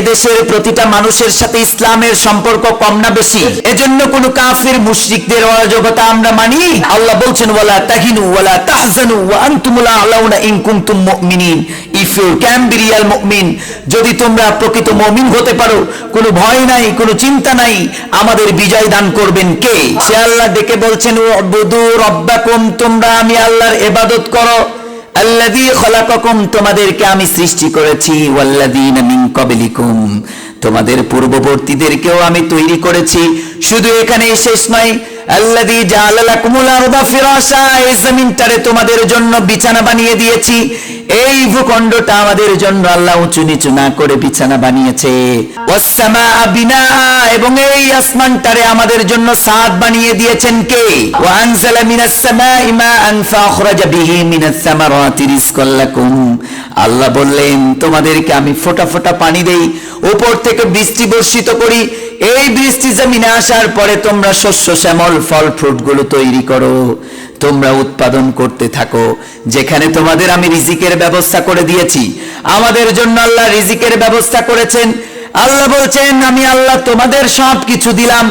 দেশের প্রতিটা মানুষের সাথে ইসলামের সম্পর্ক কম না বেশি? এজন্য কোন কাফির মুশরিকদের অরাজকতা আমরা মানি? আল্লাহ বলছেন ওয়ালা তাহিনু ওয়ালা তাহজানু ওয়া আনতুমুল আ'লাউনা ইন কুনতুম মুমিনিন। If you can be real মুমিন, যদি তোমরা প্রকৃত মুমিন হতে পারো, কোনো ভয় নাই, কোনো চিন্তা নাই, আমাদের বিজয় দান করবেন কে? সে আল্লাহ ডেকে বলছেন উবুদু রাব্বাকুম, তোমরা আমি আল্লাহর ইবাদত করো। আল্লাযী খলাকাকুম, তোমাদেরকে আমি সৃষ্টি করেছি। ওয়াল্লাযীনা মিন ক্বাবলিকুম, তোমাদের পূর্ববর্তীদেরকেও আমি তৈরি করেছি। শুধু এখানেই শেষ নয়, আল্লাযী জাআলা লাকুমুল আরদা ফিরাশা, এই জমিনটারে তোমাদের জন্য বিছানা বানিয়ে দিয়েছি। এই ভূখণ্ডটা আমাদের জন্য আল্লাহ উঁচু নিচু না করে বিছানা বানিয়েছে। ওয়াস সামাআ বিনাআ, এবং এই আসমানটারে আমাদের জন্য ছাদ বানিয়ে দিয়েছেন কে? ওয়া আনজালা মিনাস সামাই মাআন ফাখরাজা বিহি মিনাস সামারাতি রিজকাল লাকুম, আল্লাহ বললেন তোমাদেরকে আমি ফোঁটা ফোঁটা পানি দেই, উপর থেকে বৃষ্টি বর্ষিত করি। এই বৃষ্টি জমিনে আসার পরে তোমরা শস্য শ্যামল ফল ফ্রুট গুলো তৈরি করো, তোমরা উৎপাদন করতে থাকো। যেখানে তোমাদের আমি রিজিকের ব্যবস্থা করে দিয়েছি, আমাদের জন্য আল্লাহ রিজিকের ব্যবস্থা করেছেন। আল্লাহ বলছেন আমি আল্লাহ তোমাদের সব কিছু দিলাম।